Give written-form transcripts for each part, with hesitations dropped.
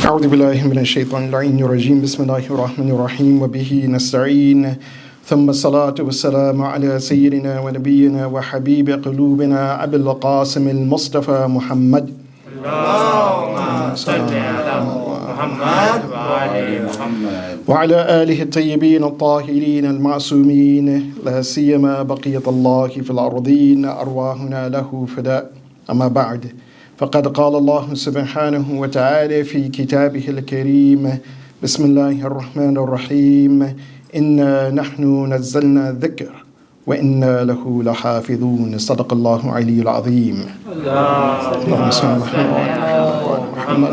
أعوذ بالله من الشيطان اللعين الرجيم بسم الله الرحمن الرحيم وبه نستعين ثم الصلاة والسلام على سيدنا ونبينا وحبيب قلوبنا أبي القاسم المصطفى محمد اللهم صل على محمد وآل محمد وعلى آله الطيبين الطاهرين المعصومين لا سيما بقية الله في الأرضين أرواحنا له فداء أما بعد فقد قال الله سبحانه وتعالى في كتابه الكريم بسم الله الرحمن الرحيم إنا نحن نزلنا الذكر وإنا له لحافظون صدق الله العلي العظيم اللهم صل على محمد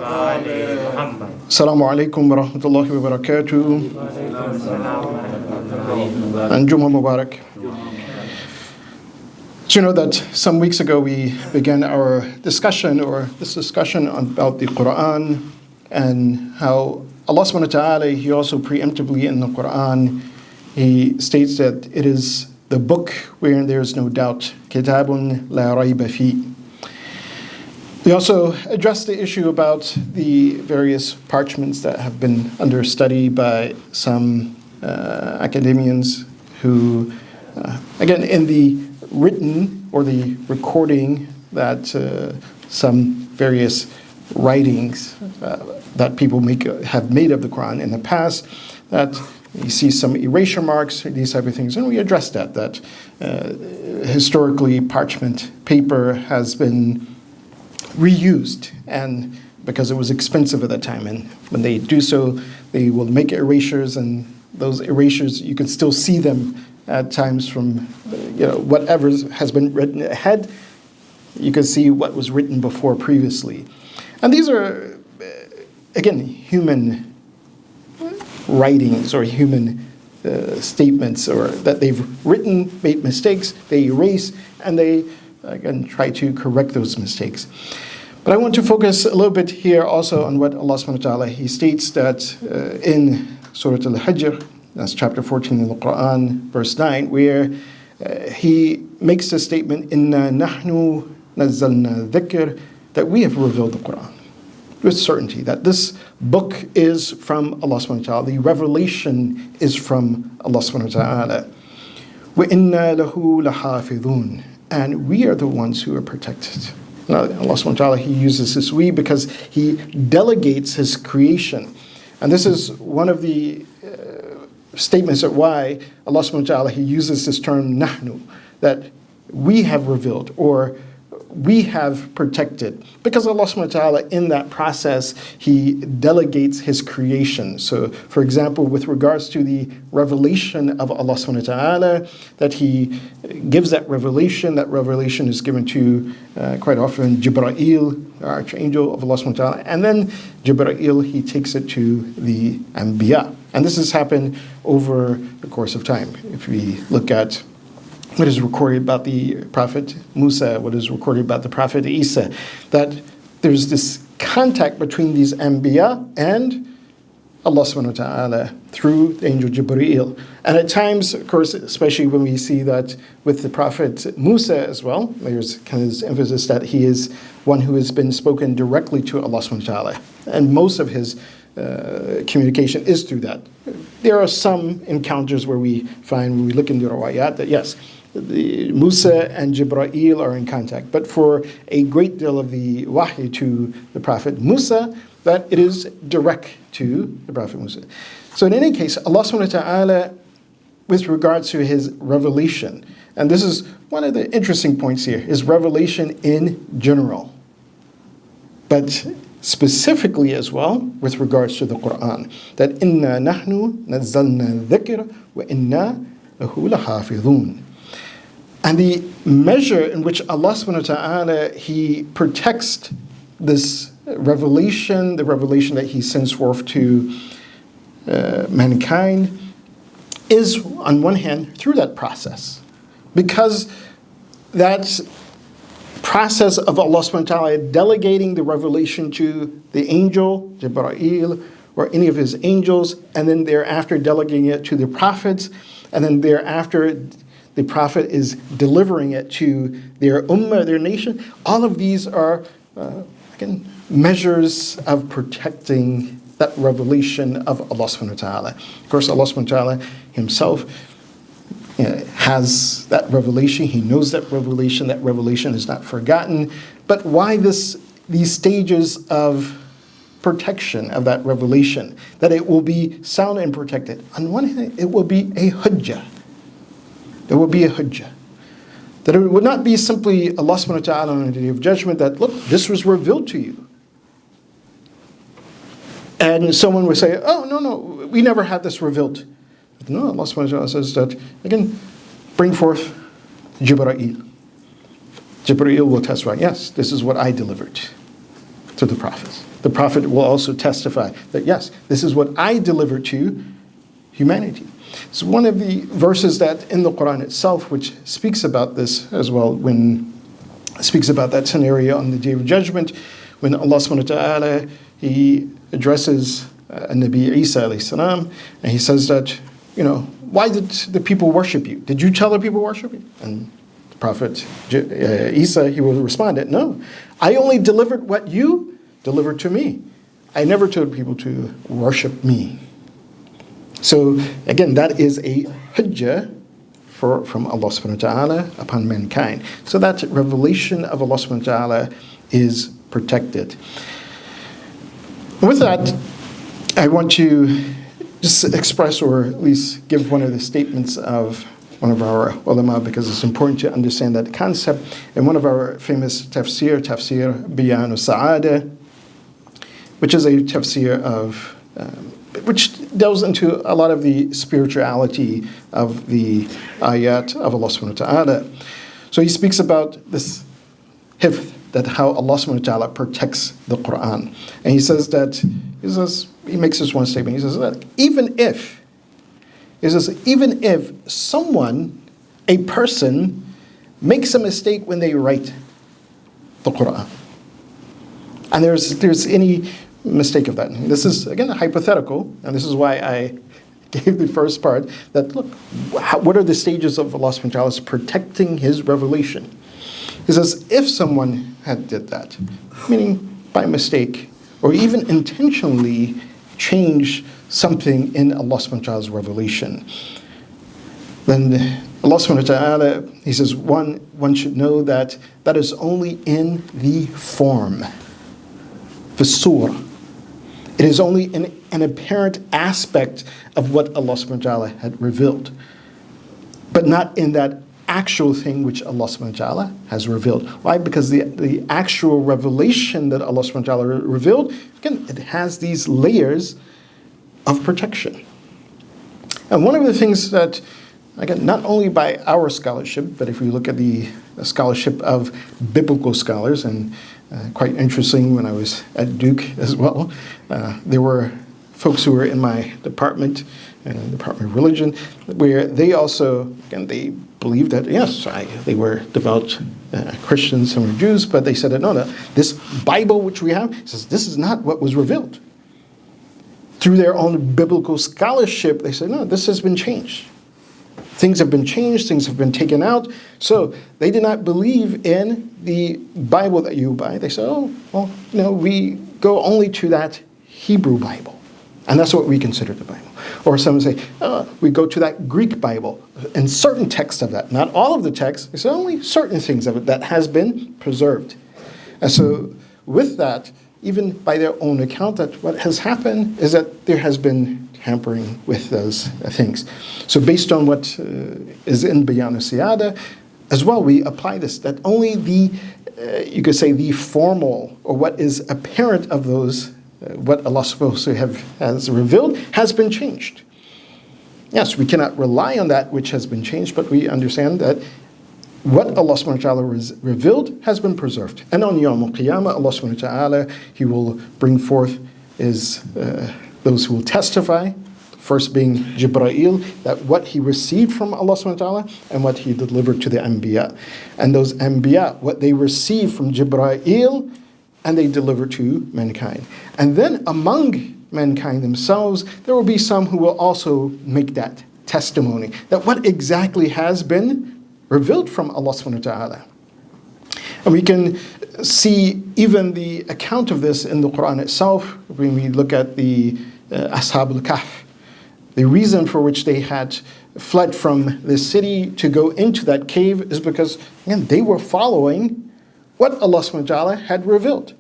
وآل محمد. السلام عليكم ورحمة الله وبركاته and Jumah Mubarak. So you know that some weeks ago we began our discussion about the Quran and how Allah subhanahu wa ta'ala, He also preemptively in the Quran, He states that it is the book wherein there is no doubt. Kitabun la rayba fi. We also addressed the issue about the various parchments that have been under study by some academians who, again, in the written or the recording that some various writings that people have made of the Quran in the past, that you see some erasure marks, these type of things, and we addressed that historically parchment paper has been reused, and because it was expensive at that time, and when they do so, they will make erasures, and those erasures you can still see them at times from whatever has been written ahead. You can see what was written before previously, and these are again human writings or human statements, or that they've written, made mistakes, they erase, and they again try to correct those mistakes. But I want to focus a little bit here also on what Allah subhanahu wa ta'ala, He states that in Surah Al-Hijr, that's chapter 14 in the Quran, verse 9, where He makes the statement, Inna nahnu nazzalna dhikr, that we have revealed the Quran with certainty, that this book is from Allah subhanahu wa ta'ala, the revelation is from Allah subhanahu wa ta'ala. Wa inna lahu lahafidhun, and we are the ones who are protected. Now, Allah subhanahu wa ta'ala, He uses this we because He delegates His creation. And this is one of the statements of why Allah subhanahu wa ta'ala, He uses this term nahnu, that we have revealed or we have protected, because Allah subhanahu wa ta'ala in that process He delegates His creation. So for example, with regards to the revelation of Allah subhanahu wa ta'ala, that He gives that revelation is given to quite often Jibreel, archangel of Allah subhanahu wa ta'ala, and then Jibreel, he takes it to the Anbiya. And this has happened over the course of time. If we look at what is recorded about the Prophet Musa, what is recorded about the Prophet Isa, that there's this contact between these Anbiya and Allah subhanahu wa ta'ala through the angel Jibreel. And at times, of course, especially when we see that with the Prophet Musa as well, there's kind of this emphasis that he is one who has been spoken directly to Allah subhanahu wa ta'ala. And most of his communication is through that. There are some encounters where we find, when we look into the Rawayat, that yes, the Musa and Jibreel are in contact. But for a great deal of the wahy to the Prophet Musa, that it is direct to the Prophet Musa. So in any case, Allah subhanahu wa ta'ala, with regards to His revelation, and this is one of the interesting points here, is revelation in general, but specifically as well with regards to the Quran, that inna nahnu nazzalna dhikr wa inna lahu lahafidhun. And the measure in which Allah subhanahu wa ta'ala, He protects this revelation, the revelation that He sends forth to mankind, is on one hand through that process. Because that process of Allah subhanahu wa ta'ala delegating the revelation to the angel, Jibreel, or any of His angels, and then thereafter delegating it to the prophets, and then thereafter the prophet is delivering it to their ummah, their nation. All of these are, again, measures of protecting that revelation of Allah subhanahu wa ta'ala. Of course, Allah subhanahu wa ta'ala himself has that revelation. He knows that revelation. That revelation is not forgotten. But why these stages of protection of that revelation? That it will be sound and protected. On one hand, it will be a hujjah. There will be a hujjah. That it would not be simply Allah subhanahu wa ta'ala on the Day of Judgment that, look, this was revealed to you. And someone would say, oh, no, we never had this revealed. But no, Allah subhanahu wa ta'ala says that, again, bring forth Jibreel. Jibreel will testify, yes, this is what I delivered to the prophets. The prophet will also testify that, yes, this is what I delivered to humanity. It's one of the verses that in the Quran itself, which speaks about this as well, when it speaks about that scenario on the Day of Judgment, when Allah subhanahu wa ta'ala, He addresses Nabi Isa alayhi salam, and He says that, why did the people worship you? Did you tell the people worship you? And the Prophet Isa, he will respond that, no, I only delivered what you delivered to me. I never told people to worship me. So again, that is a hujjah from Allah subhanahu wa ta'ala upon mankind. So that revelation of Allah subhanahu wa ta'ala is protected. With that, I want to just express or at least give one of the statements of one of our ulama, because it's important to understand that concept. In one of our famous tafsir Bayan al-Sa'ada, which is a tafsir of which delves into a lot of the spirituality of the ayat of Allah subhanahu wa ta'ala. So he speaks about this hifth, that how Allah subhanahu wa ta'ala protects the Quran. And he says, he makes this one statement, he says that even if someone, a person, makes a mistake when they write the Quran, and there's any mistake of that. This is, again, a hypothetical, and this is why I gave the first part, that look, what are the stages of Allah subhanahu wa ta'ala's protecting His revelation? He says, if someone had did that, meaning by mistake, or even intentionally changed something in Allah subhanahu wa ta'ala's revelation, then Allah subhanahu wa ta'ala, He says, one should know that that is only in the form, the surah. It is only an apparent aspect of what Allah subhanahu wa ta'ala had revealed, but not in that actual thing which Allah subhanahu wa ta'ala has revealed. Why? Because the actual revelation that Allah subhanahu wa ta'ala revealed, again, it has these layers of protection. And one of the things that, again, not only by our scholarship, but if we look at the scholarship of biblical scholars, and quite interesting, when I was at Duke as well, there were folks who were in my department, Department of Religion, where they also, again, they believed that, yes, they were devout Christians, some were Jews, but they said that, no, this Bible which we have, says this is not what was revealed. Through their own biblical scholarship, they said, no, this has been changed. Things have been changed, things have been taken out. So they did not believe in the Bible that you buy. They said, oh, well, we go only to that Hebrew Bible. And that's what we consider the Bible. Or some say, we go to that Greek Bible, and certain texts of that. Not all of the texts, it's only certain things of it that has been preserved. And so with that, even by their own account, that what has happened is that there has been tampering with those things. So based on what is in Bayan al-Siyada, as well, we apply this, that only you could say the formal, or what is apparent of those, what Allah supposed to has revealed, has been changed. Yes, we cannot rely on that which has been changed, but we understand that what Allah subhanahu wa ta'ala revealed has been preserved. And on Yawm al-Qiyamah, Allah subhanahu wa ta'ala, He will bring forth those who will testify, first being Jibreel, that what he received from Allah subhanahu wa ta'ala and what he delivered to the Anbiya. And those Anbiya, what they received from Jibreel, and they deliver to mankind. And then among mankind themselves, there will be some who will also make that testimony, that what exactly has been revealed from Allah subhanahu wa ta'ala. And we can see even the account of this in the Quran itself when we look at the Ashab al-Kahf. The reason for which they had fled from the city to go into that cave is because, again, they were following what Allah subhanahu wa ta'ala had revealed.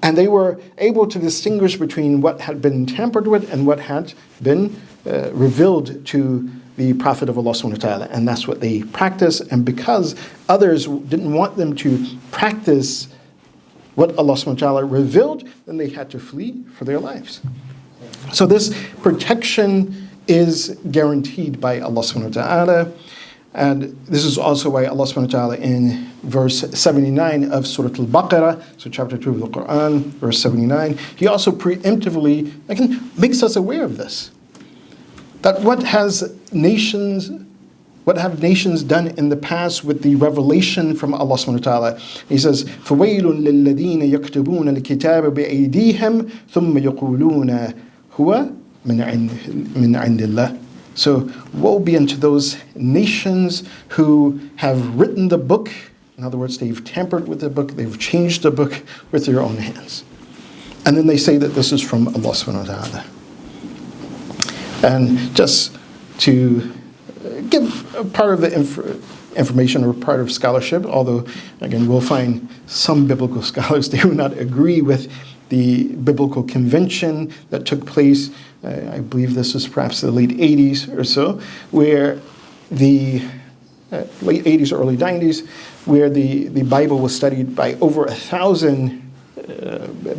And they were able to distinguish between what had been tampered with and what had been revealed to the Prophet of Allah subhanahu wa ta'ala. And that's what they practiced. And because others didn't want them to practice what Allah subhanahu wa ta'ala revealed, then they had to flee for their lives. So this protection is guaranteed by Allah subhanahu wa ta'ala. And this is also why Allah subhanahu wa ta'ala in verse 79 of Surah Al-Baqarah, so chapter 2 of the Quran, verse 79, He also preemptively makes us aware of this. That what have nations done in the past with the revelation from Allah subhanahu wa ta'ala? He says, فَوَيْلٌ لِلَّذِينَ يَكْتُبُونَ الْكِتَابَ بِأَيْدِيهِمْ ثُمَّ يَقُولُونَ هُوَ مِنْ عِنْدِ اللَّهِ. So woe be unto those nations who have written the book. In other words, they've tampered with the book, they've changed the book with their own hands. And then they say that this is from Allah subhanahu wa ta'ala. And just to give a part of the information or part of scholarship, although, again, we'll find some biblical scholars, they will not agree with the biblical convention that took place, I believe this was perhaps the late 80s or so, where the late 80s, early 90s, where the Bible was studied by over 1,000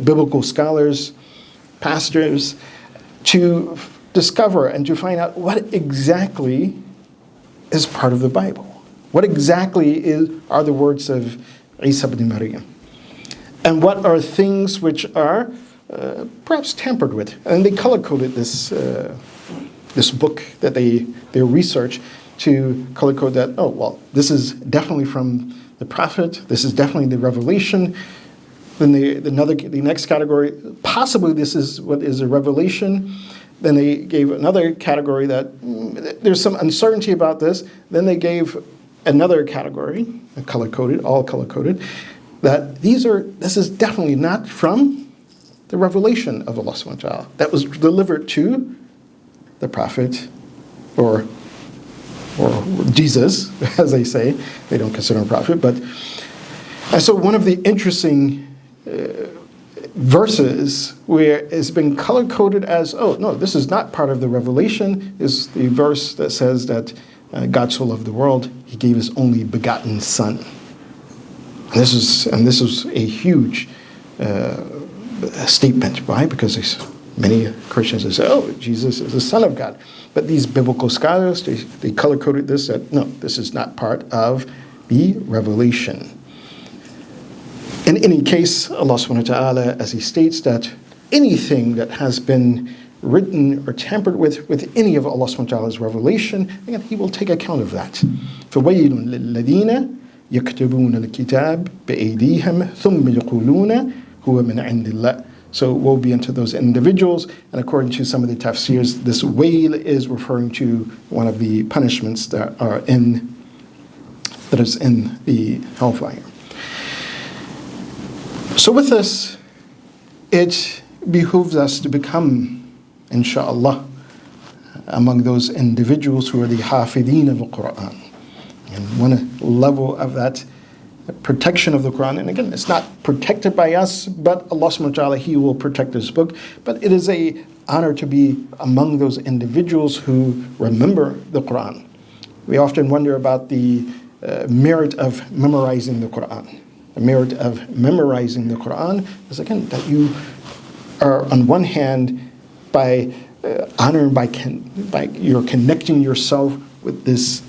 biblical scholars, pastors, to discover and to find out what exactly is part of the Bible. What exactly are the words of Isa ibn Maryam? And what are things which are perhaps tampered with? And they color-coded this book that they researched to color-code that, oh, well, this is definitely from the prophet, this is definitely the revelation. Then the next category, possibly this is what is a revelation. Then they gave another category that there's some uncertainty about this. Then they gave another category, color-coded, all color-coded, that this is definitely not from the revelation of Allah subhanahu wa ta'ala that was delivered to the prophet or Jesus, as they say. They don't consider him a prophet. And so one of the interesting verses where it's been color-coded as, oh, no, this is not part of the revelation, is the verse that says that God so loved the world, He gave His only begotten Son. And this is a huge statement. Why? Because many Christians say, oh, Jesus is the Son of God. But these biblical scholars, they color-coded this that, no, this is not part of the revelation. In any case, Allah subhanahu wa ta'ala, as He states that anything that has been written or tampered with any of Allah subhanahu wa ta'ala's revelation, again, He will take account of that. فَوَيْلٌ لِلَّذِينَ يَكْتُبُونَ الْكِتَابَ بِأَيْدِيهِمْ ثُمَّ يَقُولُونَ هُوَ مِنْ عِنْدِ اللَّهِ. So woe be unto those individuals. And according to some of the tafsirs, this wail is referring to one of the punishments that is in the hellfire. So with this, it behooves us to become, inshaAllah, among those individuals who are the hafideen of the Quran. And one level of that protection of the Quran, and again, it's not protected by us, but Allah subhanahu wa ta'ala, He will protect His book. But it is an honor to be among those individuals who remember the Quran. We often wonder about the merit of memorizing the Quran. The merit of memorizing the Quran is, again, that you are, on one hand, by honoring, by you're connecting yourself with this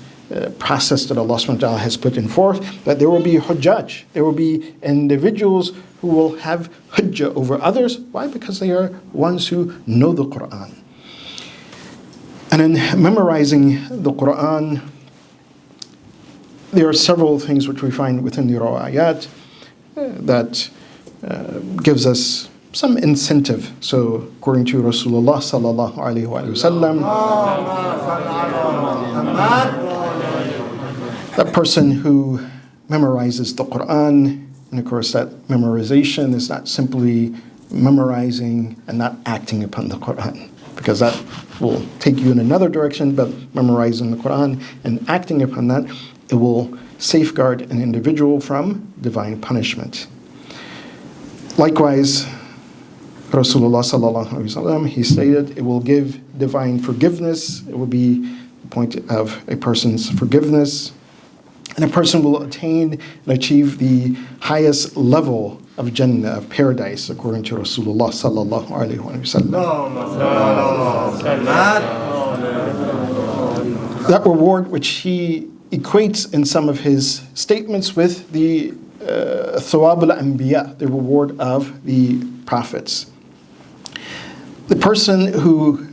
process that Allah subhanahu wa ta'ala has put in forth, that there will be hujjaj, there will be individuals who will have hujjah over others. Why? Because they are ones who know the Quran. And in memorizing the Quran, there are several things which we find within the ayat that gives us some incentive. So according to Rasulullah sallallahu alaihi wasallam, that person who memorizes the Quran And of course, that memorization is not simply memorizing and not acting upon the Quran, because that will take you in another direction, but memorizing the Quran and acting upon that, it will safeguard an individual from divine punishment. Likewise, Rasulullah sallallahu alaihi wasallam, he stated, it will give divine forgiveness. It will be the point of a person's forgiveness. And a person will attain and achieve the highest level of Jannah, of paradise, according to Rasulullah sallallahu alaihi wasallam. That reward which he equates in some of his statements with the thawab al-anbiya, the reward of the prophets. The person who,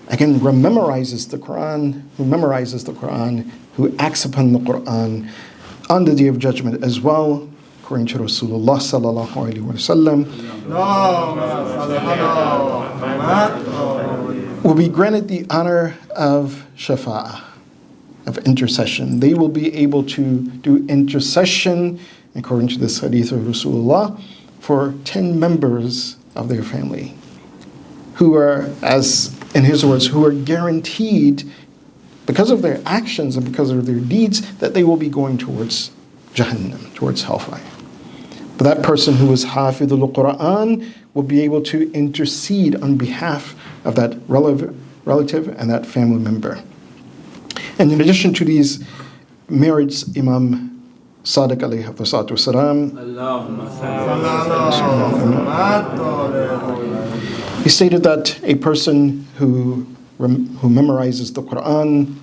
again, memorizes the Quran, who acts upon the Quran on the Day of Judgment as well, according to Rasulullah sallallahu alaihi wasallam, will be granted the honor of shafa'ah, of intercession. They will be able to do intercession, according to this hadith of Rasulullah, for 10 members of their family, who are, as in his words, who are guaranteed, because of their actions and because of their deeds, that they will be going towards Jahannam, towards hellfire. But that person who is Hafidhul Quran will be able to intercede on behalf of that relative and that family member. And in addition to these merits, Imam Sadiq alayhi salatu wasalam, he stated that a person who memorizes the Quran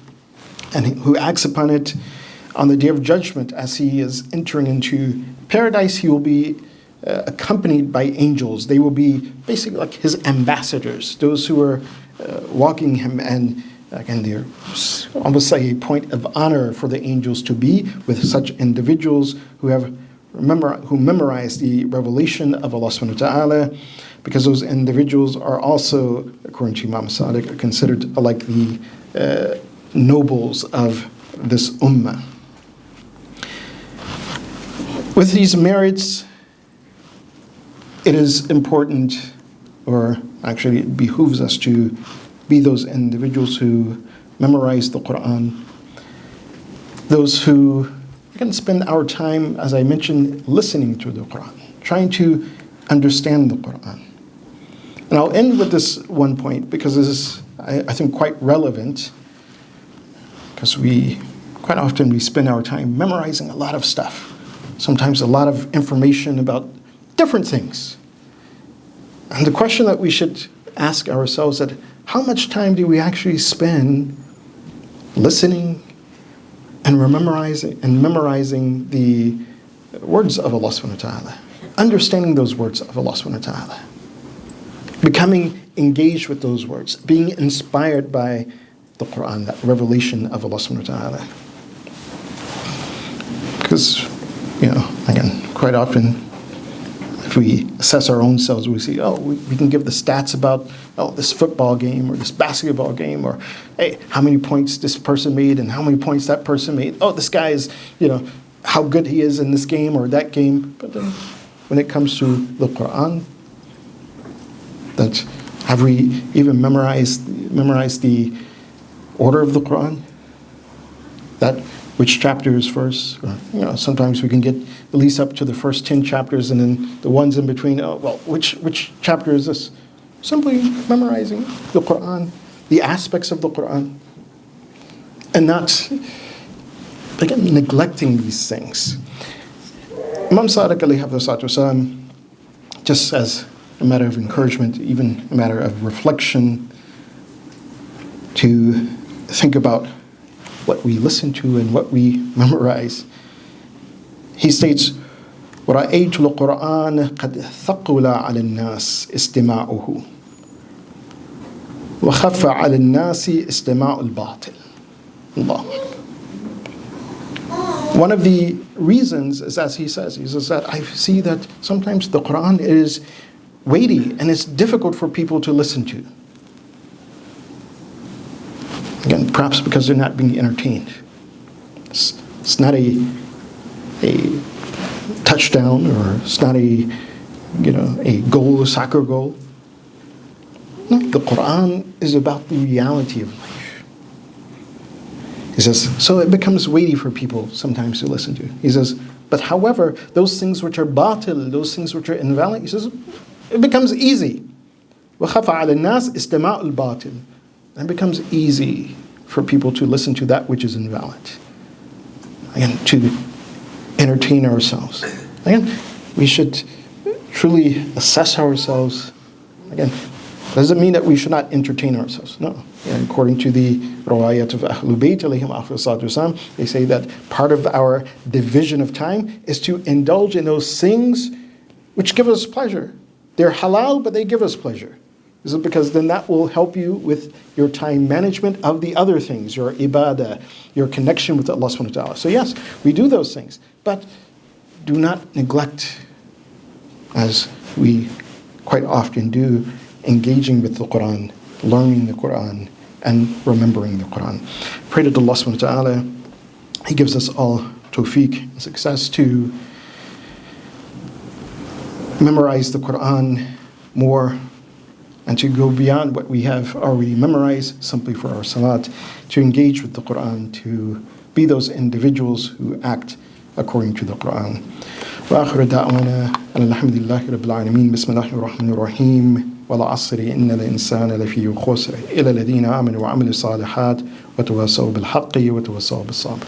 and who acts upon it on the Day of Judgment, as he is entering into paradise, he will be accompanied by angels. They will be basically like his ambassadors, those who are walking him, and again, they're almost like a point of honor for the angels to be with such individuals who memorize the revelation of Allah subhanahu wa ta'ala, because those individuals are also, according to Imam Sadiq, considered like the nobles of this ummah. With these merits, it is important, or actually it behooves us to be those individuals who memorize the Quran, those who can spend our time, as I mentioned, listening to the Quran, trying to understand the Quran. And I'll end with this one point, because this is, I think, quite relevant, because quite often we spend our time memorizing a lot of stuff, sometimes a lot of information about different things. And the question that we should ask ourselves is, how much time do we actually spend listening and memorizing the words of Allah subhanahu wa ta'ala, understanding those words of Allah subhanahu wa ta'ala, becoming engaged with those words, being inspired by the Quran, that revelation of Allah subhanahu wa ta'ala. Because, again, quite often, if we assess our own selves, we see, we can give the stats about, this football game or this basketball game, or, hey, how many points this person made and how many points that person made. Oh, this guy is, how good he is in this game or that game. But then when it comes to the Quran, have we even memorized the order of the Quran? That which chapter is first? Or, sometimes we can get at least up to the first 10 chapters, and then the ones in between, which chapter is this? Simply memorizing the Quran, the aspects of the Quran, and not, again, neglecting these things. Imam Sadiq alayhi salatu wasalam, just as a matter of encouragement, even a matter of reflection, to think about what we listen to and what we memorize. He states, وَرَأَيْتُ الْقُرْآنَ قَدْ ثَقُلَ عَلَى النَّاسِ اسْتِمَاعُهُ وَخَفَّ عَلى النَّاسِ اسْتِمَاعُ الْبَاطِلِ. Allah. One of the reasons is, as he says that I see that sometimes the Quran is weighty and it's difficult for people to listen to. Again, perhaps because they're not being entertained. It's not a touchdown, or it's not a goal, a soccer goal. No, the Quran is about the reality of life. He says, so it becomes weighty for people sometimes to listen to. He says, but however, those things which are batil, those things which are invalid, he says, it becomes easy. وَخَفَ عَلَى النَّاسِ إِسْتِمَاعُ الْبَاطِلِ. And it becomes easy for people to listen to that which is invalid. Again, to entertain ourselves. Again, we should truly assess ourselves. Again, doesn't mean that we should not entertain ourselves. No. And according to the Rawayat of Ahlul Bayt, they say that part of our division of time is to indulge in those things which give us pleasure. They're halal, but they give us pleasure. This is because then that will help you with your time management of the other things, your ibadah, your connection with Allah subhanahu wa ta'ala. So yes, we do those things, but do not neglect, as we quite often do, engaging with the Quran, learning the Quran, and remembering the Quran. Pray to Allah subhanahu wa ta'ala, He gives us all tawfiq and success to memorize the Quran more and to go beyond what we have already memorized simply for our salat, to engage with the Quran, to be those individuals who act according to the Quran. وآخر دعوانا الحمد لله رب العالمين بسم الله الرحمن الرحيم والعصر إن الإنسان لفي خسر إلى الذين آمنوا وعملوا الصالحات وتواصوا بالحق وتواصوا بالصبر.